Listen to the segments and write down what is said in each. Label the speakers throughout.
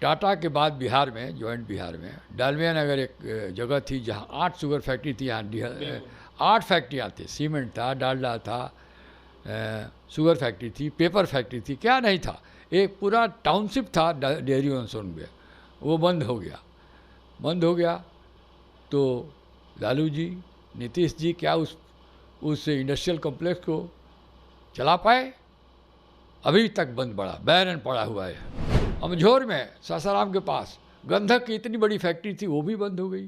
Speaker 1: टाटा के बाद बिहार में, जॉइंट बिहार में डालमिया नगर एक जगह थी जहाँ 8 शुगर फैक्ट्री थी। यहाँ 8 फैक्ट्रियाँ थी, सीमेंट था, डालडा था, शुगर फैक्ट्री थी, पेपर फैक्ट्री थी, क्या नहीं था। एक पूरा टाउनशिप था डेयरी ऑन में, वो बंद हो गया। बंद हो गया तो लालू जी, नीतीश जी क्या उस इंडस्ट्रियल कॉम्प्लेक्स को चला पाए? अभी तक बंद पड़ा, बैरन पड़ा हुआ है। अमझोर में सासाराम के पास गंधक की इतनी बड़ी फैक्ट्री थी, वो भी बंद हो गई।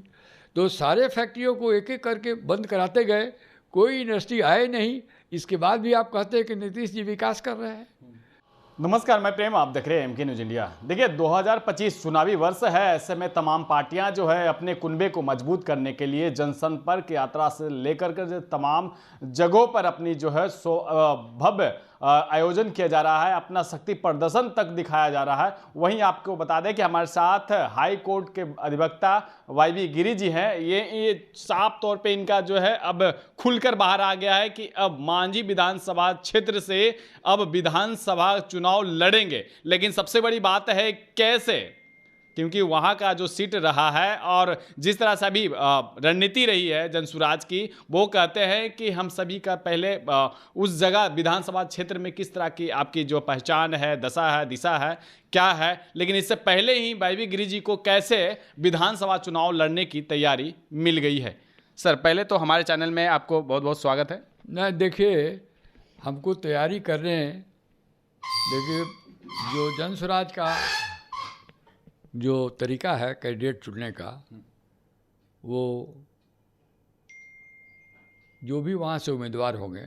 Speaker 1: तो सारे फैक्ट्रियों को एक एक करके बंद कराते गए, कोई इंडस्ट्री आए नहीं। इसके बाद भी आप कहते हैं कि नीतीश जी विकास कर रहे हैं।
Speaker 2: नमस्कार, मैं प्रेम, आप देख रहे हैं MK न्यूज इंडिया। देखिए 2025 चुनावी वर्ष है, ऐसे में तमाम पार्टियां जो है अपने कुनबे को मजबूत करने के लिए जनसंपर्क यात्रा से लेकर के तमाम जगहों पर अपनी जो है भव्य आयोजन किया जा रहा है, अपना शक्ति प्रदर्शन तक दिखाया जा रहा है। वहीं आपको बता दें कि हमारे साथ हाई कोर्ट के अधिवक्ता YB गिरी जी हैं। ये साफ तौर पे इनका जो है अब खुलकर बाहर आ गया है कि अब मांझी विधानसभा क्षेत्र से अब विधानसभा चुनाव लड़ेंगे। लेकिन सबसे बड़ी बात है कैसे, क्योंकि वहाँ का जो सीट रहा है और जिस तरह से अभी रणनीति रही है जनसुराज की, वो कहते हैं कि हम सभी का पहले उस जगह विधानसभा क्षेत्र में किस तरह की आपकी जो पहचान है, दशा है, दिशा है, क्या है। लेकिन इससे पहले ही YB गिरी जी को कैसे विधानसभा चुनाव लड़ने की तैयारी मिल गई है। सर, पहले तो हमारे चैनल में आपको बहुत बहुत स्वागत है।
Speaker 1: न देखिए, हमको तैयारी कर रहे हैं। देखिए, जो जनसुराज का जो तरीका है कैंडिडेट चुनने का, वो जो भी वहाँ से उम्मीदवार होंगे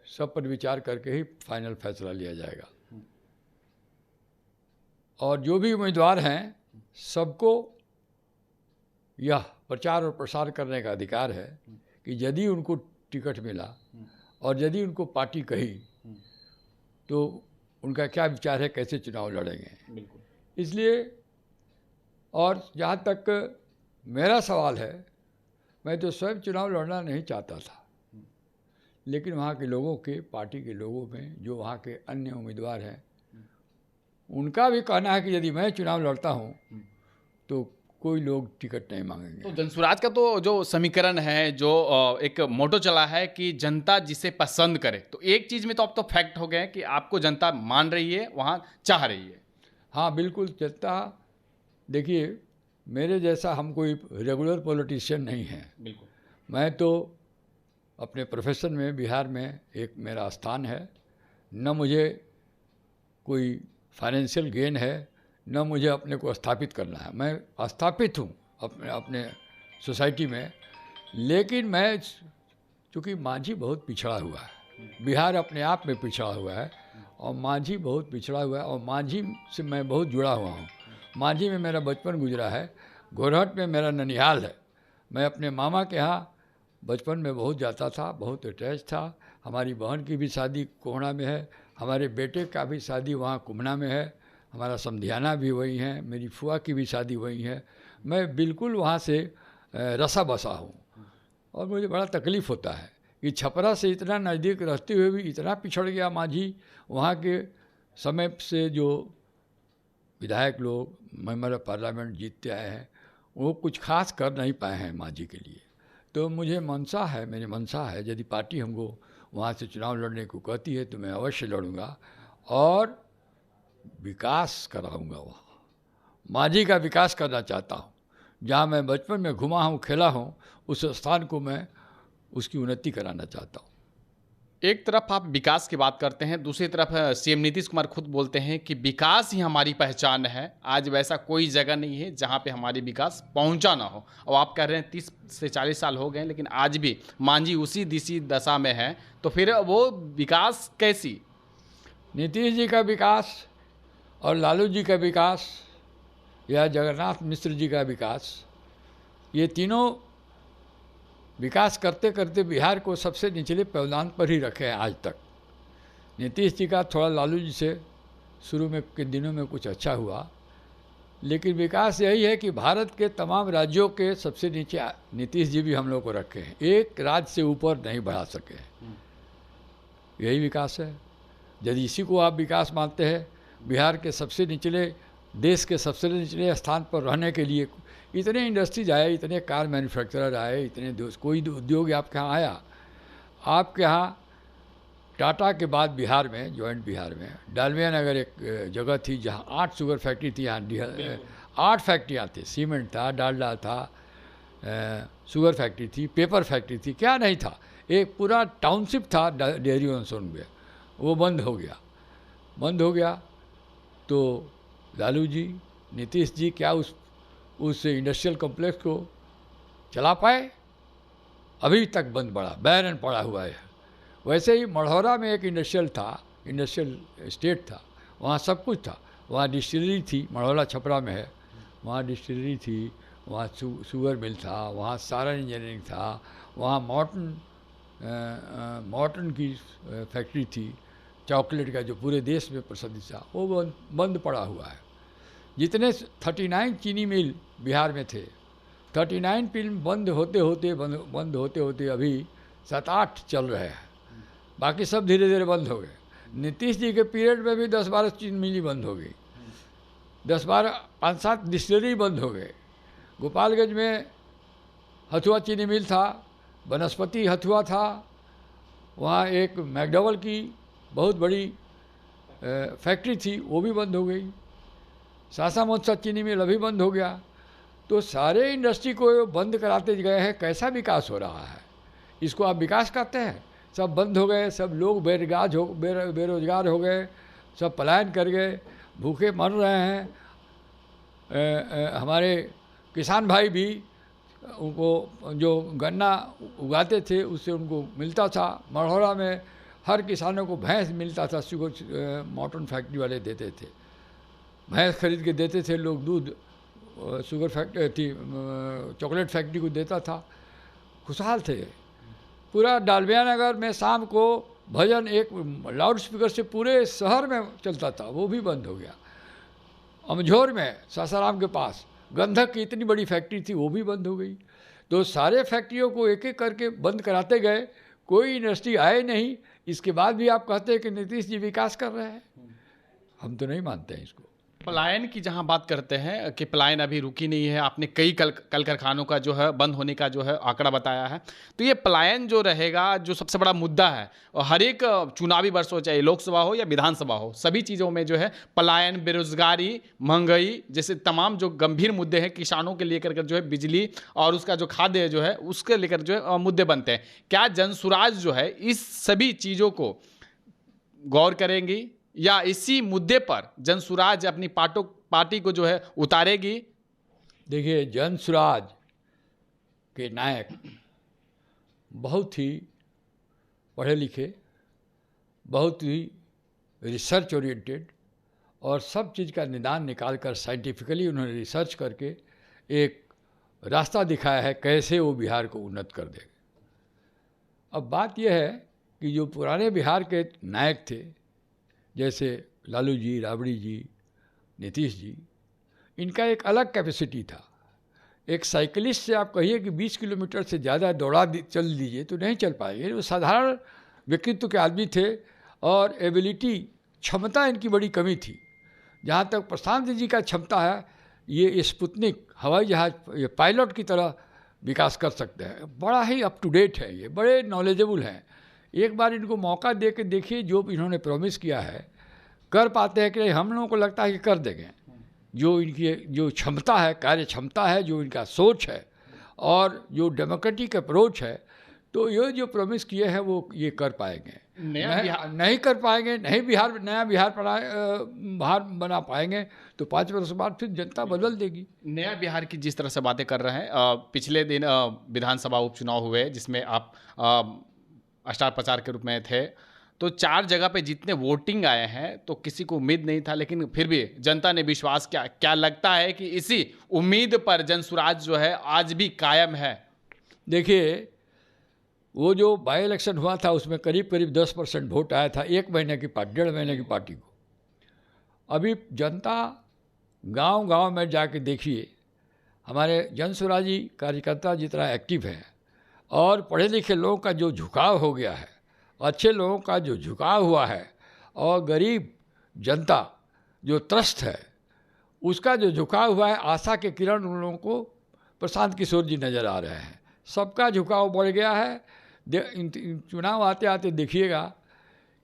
Speaker 1: सब पर विचार करके ही फाइनल फैसला लिया जाएगा। और जो भी उम्मीदवार हैं सबको यह प्रचार और प्रसार करने का अधिकार है कि यदि उनको टिकट मिला और यदि उनको पार्टी कही तो उनका क्या विचार है, कैसे चुनाव लड़ेंगे। इसलिए, और जहाँ तक मेरा सवाल है, मैं तो स्वयं चुनाव लड़ना नहीं चाहता था, लेकिन वहाँ के लोगों के, पार्टी के लोगों में जो वहाँ के अन्य उम्मीदवार हैं, उनका भी कहना है कि यदि मैं चुनाव लड़ता हूँ तो कोई लोग टिकट नहीं मांगेंगे।
Speaker 2: तो जनसुराज का तो जो समीकरण है, जो एक मोटो चला है कि जनता जिसे पसंद करे, तो एक चीज़ में तो अब तो फैक्ट हो गए कि आपको जनता मान रही है, वहाँ चाह रही है।
Speaker 1: हाँ बिल्कुल, जनता, देखिए मेरे जैसा हम कोई रेगुलर पॉलिटिशियन नहीं है।
Speaker 2: बिल्कुल,
Speaker 1: मैं तो अपने प्रोफेशन में बिहार में एक मेरा स्थान है, न मुझे कोई फाइनेंशियल गेन है, न मुझे अपने को स्थापित करना है। मैं स्थापित हूँ अपने सोसाइटी में, लेकिन मैं चूँकि मांझी बहुत पिछड़ा हुआ है, बिहार अपने आप में पिछड़ा हुआ है और मांझी बहुत पिछड़ा हुआ है, और मांझी से मैं बहुत जुड़ा हुआ हूँ। मांझी में मेरा बचपन गुजरा है, घोरहट में मेरा ननिहाल है। मैं अपने मामा के यहाँ बचपन में बहुत जाता था, बहुत अटैच था। हमारी बहन की भी शादी कोहड़ा में है, हमारे बेटे का भी शादी वहाँ कुमना में है, हमारा समधियाना भी वही है, मेरी फुआ की भी शादी वही है। मैं बिल्कुल वहाँ से रसा बसा हूँ और मुझे बड़ा तकलीफ़ होता है कि छपरा से इतना नज़दीक रहते हुए भी इतना पिछड़ गया मांझी। वहाँ के समय से जो विधायक लोग, मेंबर ऑफ पार्लियामेंट जीतते आए हैं, वो कुछ खास कर नहीं पाए हैं मांझी के लिए। तो मुझे मनसा है, मेरी मनसा है, यदि पार्टी हमको वहाँ से चुनाव लड़ने को कहती है तो मैं अवश्य लड़ूंगा और विकास कराऊंगा। वहाँ मांझी का विकास करना चाहता हूँ। जहाँ मैं बचपन में घुमा हूँ, खेला हूँ, उस स्थान को मैं उसकी उन्नति कराना चाहता हूँ।
Speaker 2: एक तरफ आप विकास की बात करते हैं, दूसरी तरफ CM नीतीश कुमार खुद बोलते हैं कि विकास ही हमारी पहचान है। आज वैसा कोई जगह नहीं है जहां पे हमारी विकास पहुंचा ना हो। और आप कह रहे हैं 30 से 40 साल हो गए, लेकिन आज भी मांझी उसी दशा में है, तो फिर वो विकास कैसी?
Speaker 1: नीतीश जी का विकास और लालू जी का विकास या जगन्नाथ मिश्र जी का विकास, ये तीनों विकास करते करते बिहार को सबसे निचले पैमाने पर ही रखे हैं आज तक। नीतीश जी का थोड़ा लालू जी से शुरू में के दिनों में कुछ अच्छा हुआ, लेकिन विकास यही है कि भारत के तमाम राज्यों के सबसे नीचे नीतीश जी भी हम लोग को रखे हैं, एक राज्य से ऊपर नहीं बढ़ा सके। यही विकास है। यदि इसी को आप विकास मानते हैं, बिहार के सबसे निचले देश के सबसे निचले स्थान पर रहने के लिए इतने इंडस्ट्रीज आए, इतने कार मैन्युफैक्चरर आए, इतने कोई उद्योग आपके यहाँ आया? आपके यहाँ टाटा के बाद बिहार में, जॉइंट बिहार में डालमिया नगर एक जगह थी जहाँ 8 शुगर फैक्ट्री थी। यहाँ 8 फैक्ट्रियाँ थी, सीमेंट था, डालडा था, शुगर फैक्ट्री थी, पेपर फैक्ट्री थी, क्या नहीं था। एक पूरा टाउनशिप था डेयरी ऑनसोन में, वो बंद हो गया। बंद हो गया तो लालू जी, नीतीश जी क्या उस इंडस्ट्रियल कॉम्प्लेक्स को चला पाए? अभी तक बंद पड़ा, बैरन पड़ा हुआ है। वैसे ही मढ़ौरा में एक इंडस्ट्रियल स्टेट था, वहाँ सब कुछ था। वहाँ डिस्टिलरी थी, मढ़ौरा छपरा में है, वहाँ डिस्टिलरी थी, वहाँ शुगर मिल था, वहाँ सारन इंजीनियरिंग था, वहाँ मॉर्टन की फैक्ट्री थी, चॉकलेट का, जो पूरे देश में प्रसिद्ध था। वो बंद पड़ा हुआ है। जितने 39 चीनी मिल बिहार में थे, 39 मिल बंद होते होते अभी 7-8 चल रहे हैं, बाकी सब धीरे धीरे बंद हो गए। नीतीश जी के पीरियड में भी 10-12 चीनी मिली बंद हो गई, 10-12 5-7 डिस्टिलरी बंद हो गए। गोपालगंज में हथुआ चीनी मिल था, बनस्पति हथुआ था, वहाँ एक मैकडॉवेल की बहुत बड़ी फैक्ट्री थी, वो भी बंद हो गई। सासा मोत्सा चीनी मिल अभी बंद हो गया। तो सारे इंडस्ट्री को बंद कराते गए हैं। कैसा विकास हो रहा है? इसको आप विकास कहते हैं? सब बंद हो गए, सब लोग बेरोजगार हो गए, सब पलायन कर गए, भूखे मर रहे हैं। हमारे किसान भाई भी, उनको जो गन्ना उगाते थे उससे उनको मिलता था। मढ़ौरा में हर किसानों को भैंस मिलता था, शुगर मॉर्टन फैक्ट्री वाले देते थे, भैंस खरीद के देते थे लोग। दूध शुगर फैक्ट्री थी, चॉकलेट फैक्ट्री को देता था, खुशहाल थे। पूरा डालमिया नगर में शाम को भजन एक लाउड स्पीकर से पूरे शहर में चलता था, वो भी बंद हो गया। अमझोर में सासाराम के पास गंधक की इतनी बड़ी फैक्ट्री थी, वो भी बंद हो गई। तो सारे फैक्ट्रियों को एक एक करके बंद कराते गए, कोई इंडस्ट्री आए नहीं। इसके बाद भी आप कहते हैं कि नीतीश जी विकास कर रहे हैं, हम तो नहीं मानते हैं इसको।
Speaker 2: पलायन की जहां बात करते हैं कि पलायन अभी रुकी नहीं है, आपने कई कल कारखानों का जो है बंद होने का जो है आंकड़ा बताया है। तो ये पलायन जो रहेगा, जो सबसे बड़ा मुद्दा है, और हर एक चुनावी वर्ष हो, चाहे लोकसभा हो या विधानसभा हो, सभी चीज़ों में जो है पलायन, बेरोजगारी, महंगाई जैसे तमाम जो गंभीर मुद्दे हैं, किसानों के लेकर जो है बिजली और उसका जो खाद्य जो है उसके लेकर जो है मुद्दे बनते हैं। क्या जनसुराज जो है इस सभी चीज़ों को गौर करेंगी या इसी मुद्दे पर जनसुराज अपनी पार्टी को जो है उतारेगी?
Speaker 1: देखिए, जनसुराज के नायक बहुत ही पढ़े लिखे, बहुत ही रिसर्च ओरिएंटेड, और सब चीज़ का निदान निकाल कर साइंटिफिकली उन्होंने रिसर्च करके एक रास्ता दिखाया है कैसे वो बिहार को उन्नत कर देगा। अब बात यह है कि जो पुराने बिहार के नायक थे, जैसे लालू जी, राबड़ी जी, नीतीश जी, इनका एक अलग कैपेसिटी था। एक साइकिलिस्ट से आप कहिए कि 20 किलोमीटर से ज़्यादा चल दीजिए तो नहीं चल पाएंगे। वो साधारण व्यक्तित्व के आदमी थे, और एबिलिटी, क्षमता इनकी बड़ी कमी थी। जहाँ तक प्रशांत जी का क्षमता है, ये स्पुतनिक हवाई जहाज़, ये पायलट की तरह विकास कर सकते हैं। बड़ा ही अप टू डेट है, ये बड़े नॉलेजेबल हैं। एक बार इनको मौका दे के देखिए, जो इन्होंने प्रॉमिस किया है कर पाते हैं कि नहीं। हम लोगों को लगता है कि कर देंगे। जो इनकी जो क्षमता है, कार्य क्षमता है, जो इनका सोच है, और जो डेमोक्रेटिक अप्रोच है, तो ये जो प्रॉमिस किए हैं वो ये कर पाएंगे। नहीं कर पाएंगे, नहीं नया बिहार बना पाएंगे, तो 5 वर्ष बाद फिर जनता बदल देगी।
Speaker 2: नया बिहार की जिस तरह से बातें कर रहे हैं, पिछले दिन विधानसभा उपचुनाव हुए जिसमें आप स्टार प्रचार के रूप में थे, तो 4 जगह पे जितने वोटिंग आए हैं तो किसी को उम्मीद नहीं था, लेकिन फिर भी जनता ने विश्वास किया। क्या लगता है कि इसी उम्मीद पर जनसुराज जो है आज भी कायम है?
Speaker 1: देखिए, वो जो बाई इलेक्शन हुआ था उसमें करीब 10% वोट आया था 1 महीने की 1.5 महीने की पार्टी को। अभी जनता गांव-गांव में जाके देखिए, हमारे जनसुराजी कार्यकर्ता जितना एक्टिव है, और पढ़े लिखे लोगों का जो झुकाव हो गया है, अच्छे लोगों का जो झुकाव हुआ है, और गरीब जनता जो त्रस्त है, उसका जो झुकाव हुआ है, आशा के किरण उन लोगों को प्रशांत किशोर जी नज़र आ रहे हैं। सबका झुकाव बढ़ गया है। चुनाव आते आते देखिएगा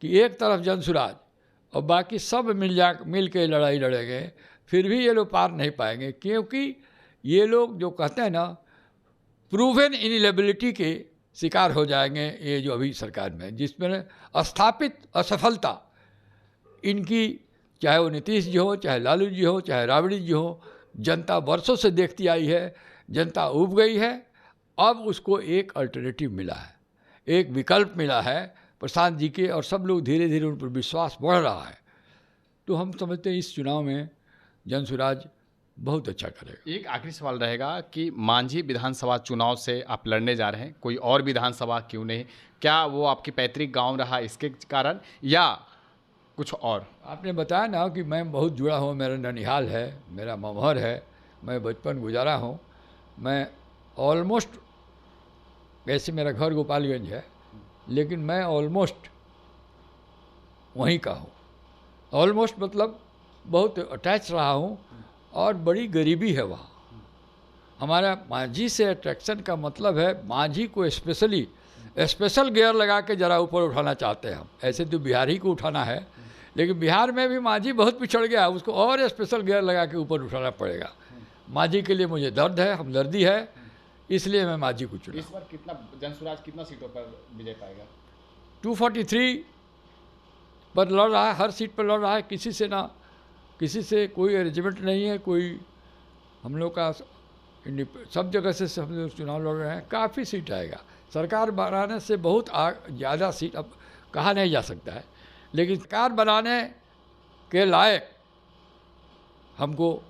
Speaker 1: कि एक तरफ जनसुराज और बाकी सब मिल के लड़ाई लड़ेंगे, फिर भी ये लोग पार नहीं पाएंगे, क्योंकि ये लोग जो कहते हैं ना, प्रूवन इनएबिलिटी के शिकार हो जाएंगे। ये जो अभी सरकार में जिसमें स्थापित असफलता इनकी, चाहे वो नीतीश जी हो, चाहे लालू जी हो, चाहे राबड़ी जी हो, जनता वर्षों से देखती आई है। जनता उब गई है। अब उसको एक अल्टरनेटिव मिला है, एक विकल्प मिला है प्रशांत जी के, और सब लोग धीरे धीरे उन पर विश्वास बढ़ रहा है। तो हम समझते हैं इस चुनाव में जनसुराज बहुत अच्छा करेगा।
Speaker 2: एक आखिरी सवाल रहेगा कि मांझी विधानसभा चुनाव से आप लड़ने जा रहे हैं, कोई और विधानसभा क्यों नहीं? क्या वो आपकी पैतृक गांव रहा इसके कारण, या कुछ और?
Speaker 1: आपने बताया ना कि मैं बहुत जुड़ा हूँ, मेरा ननिहाल है, मेरा ममहर है, मैं बचपन गुजारा हूँ। मैं ऑलमोस्ट, वैसे मेरा घर गोपालगंज है, लेकिन मैं ऑलमोस्ट वहीं का हूँ। ऑलमोस्ट मतलब बहुत अटैच रहा हूँ, और बड़ी गरीबी है वहाँ। हमारा मांझी से अट्रैक्शन का मतलब है, मांझी को स्पेशल गियर लगा के ज़रा ऊपर उठाना चाहते हैं हम। ऐसे तो बिहार ही को उठाना है, लेकिन बिहार में भी मांझी बहुत पिछड़ गया, उसको और स्पेशल गियर लगा के ऊपर उठाना पड़ेगा। मांझी के लिए मुझे दर्द है, हमदर्दी है, इसलिए मैं मांझी को चुना।
Speaker 2: इस बार कितना जनसुराज कितना सीटों पर विजय पाएगा?
Speaker 1: 243 पर लड़ रहा है, हर सीट पर लड़ रहा है। किसी से कोई अरेंजमेंट नहीं है, कोई हम लोग का सब जगह से हम लोग चुनाव लड़ रहे हैं। काफ़ी सीट आएगा। सरकार बनाने से बहुत ज़्यादा सीट अब कहा नहीं जा सकता है, लेकिन सरकार बनाने के लायक हमको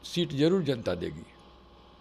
Speaker 1: सीट जरूर जनता देगी।